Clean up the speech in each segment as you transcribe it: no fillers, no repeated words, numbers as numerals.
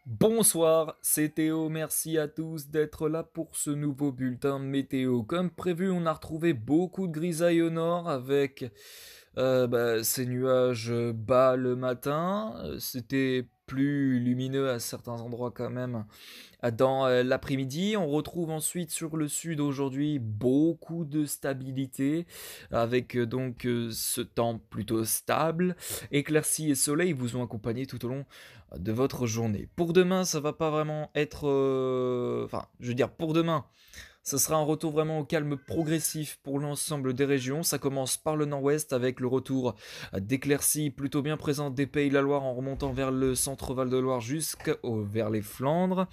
Bonsoir, c'est Théo, merci à tous d'être là pour ce nouveau bulletin météo. Comme prévu, on a retrouvé beaucoup de grisailles au nord avec ces nuages bas le matin. C'était plus lumineux à certains endroits quand même dans l'après-midi. On retrouve ensuite sur le sud aujourd'hui beaucoup de stabilité avec ce temps plutôt stable. Éclaircies et soleil vous ont accompagné tout au long de votre journée. Pour demain, ça va pas vraiment être... Enfin, je veux dire, pour demain, ce sera un retour vraiment au calme progressif pour l'ensemble des régions. Ça commence par le nord-ouest avec le retour d'éclaircies plutôt bien présentes des Pays de la Loire en remontant vers le centre Val-de-Loire vers les Flandres.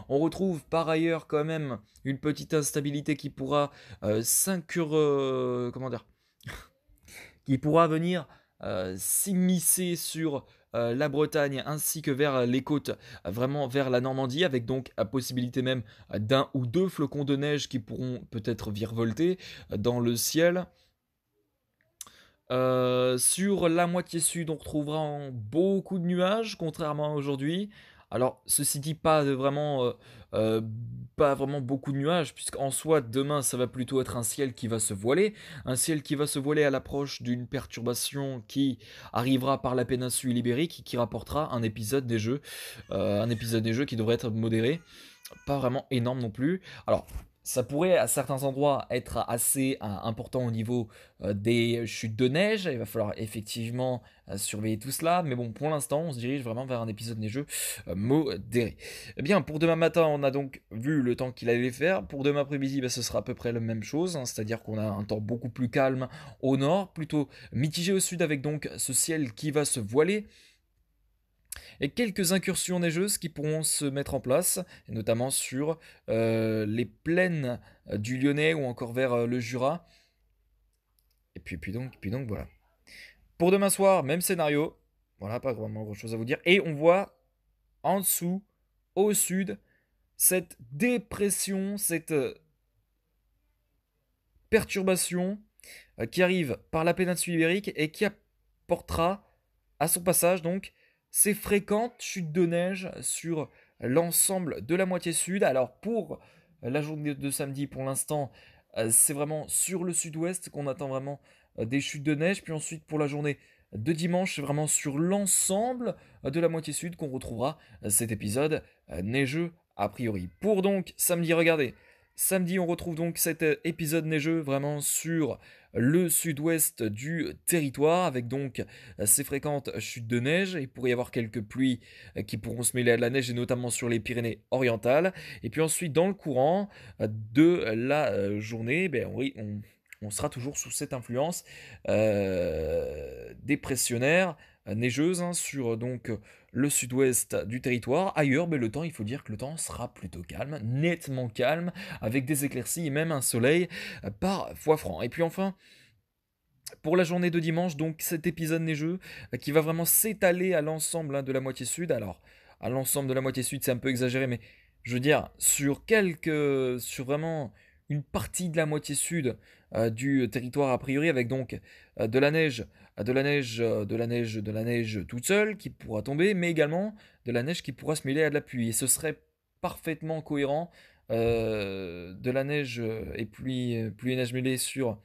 On retrouve par ailleurs quand même une petite instabilité qui pourra comment dire, qui pourra venir s'immiscer sur la Bretagne ainsi que vers les côtes, vraiment vers la Normandie, avec donc la possibilité même d'un ou deux flocons de neige qui pourront peut-être virevolter dans le ciel. Sur la moitié sud, on retrouvera beaucoup de nuages, contrairement à aujourd'hui. Alors, ceci dit, euh, pas vraiment beaucoup de nuages, puisqu'en soi, demain, ça va plutôt être un ciel qui va se voiler. Un ciel qui va se voiler à l'approche d'une perturbation qui arrivera par la péninsule ibérique et qui rapportera un épisode des jeux. Un épisode des jeux qui devrait être modéré, pas vraiment énorme non plus. Alors, ça pourrait à certains endroits être assez important au niveau des chutes de neige. Il va falloir effectivement surveiller tout cela. Mais bon, pour l'instant, on se dirige vraiment vers un épisode neigeux modéré. Eh bien, pour demain matin, on a donc vu le temps qu'il allait faire. Pour demain après-midi, ce sera à peu près la même chose, hein. C'est-à-dire qu'on a un temps beaucoup plus calme au nord, plutôt mitigé au sud avec donc ce ciel qui va se voiler et quelques incursions neigeuses qui pourront se mettre en place, notamment sur les plaines du Lyonnais ou encore vers le Jura. Et puis donc voilà. Pour demain soir, même scénario. Voilà, pas vraiment grand chose à vous dire. Et on voit en dessous, au sud, cette dépression, cette perturbation qui arrive par la péninsule ibérique et qui apportera à son passage donc ces fréquentes chutes de neige sur l'ensemble de la moitié sud. Alors pour la journée de samedi, pour l'instant, c'est vraiment sur le sud-ouest qu'on attend vraiment des chutes de neige. Puis ensuite pour la journée de dimanche, c'est vraiment sur l'ensemble de la moitié sud qu'on retrouvera cet épisode neigeux a priori. Pour donc samedi, regardez. Samedi, on retrouve donc cet épisode neigeux vraiment sur le sud-ouest du territoire, avec donc ces fréquentes chutes de neige. Il pourrait y avoir quelques pluies qui pourront se mêler à de la neige, et notamment sur les Pyrénées orientales. Et puis ensuite, dans le courant de la journée, oui, on sera toujours sous cette influence dépressionnaire, neigeuse, hein, sur donc le sud-ouest du territoire. Ailleurs, le temps, il faut dire que le temps sera plutôt calme, nettement calme, avec des éclaircies et même un soleil parfois franc. Et puis enfin, pour la journée de dimanche, donc cet épisode neigeux qui va vraiment s'étaler à l'ensemble, hein, de la moitié sud. Alors, à l'ensemble de la moitié sud, c'est un peu exagéré, mais je veux dire, sur vraiment une partie de la moitié sud du territoire a priori, avec donc de la neige, de la neige toute seule qui pourra tomber, mais également de la neige qui pourra se mêler à de la pluie. Et ce serait parfaitement cohérent, de la neige pluie et neige mêlée sur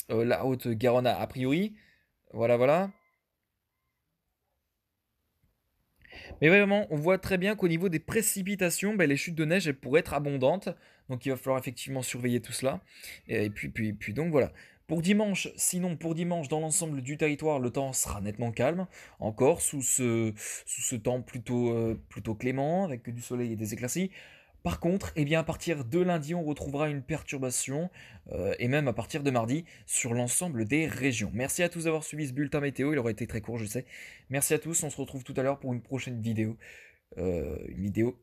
la Haute-Garonne a priori. Voilà, voilà. Mais vraiment, on voit très bien qu'au niveau des précipitations, les chutes de neige elles pourraient être abondantes. Donc il va falloir effectivement surveiller tout cela. Et puis donc voilà. Pour dimanche, sinon pour dimanche, dans l'ensemble du territoire, le temps sera nettement calme. Encore sous ce temps plutôt clément, avec du soleil et des éclaircies. Par contre, à partir de lundi, on retrouvera une perturbation, et même à partir de mardi, sur l'ensemble des régions. Merci à tous d'avoir suivi ce bulletin météo, il aurait été très court, je sais. Merci à tous, on se retrouve tout à l'heure pour une vidéo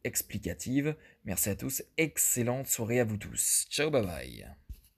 explicative. Merci à tous, excellente soirée à vous tous. Ciao, bye bye.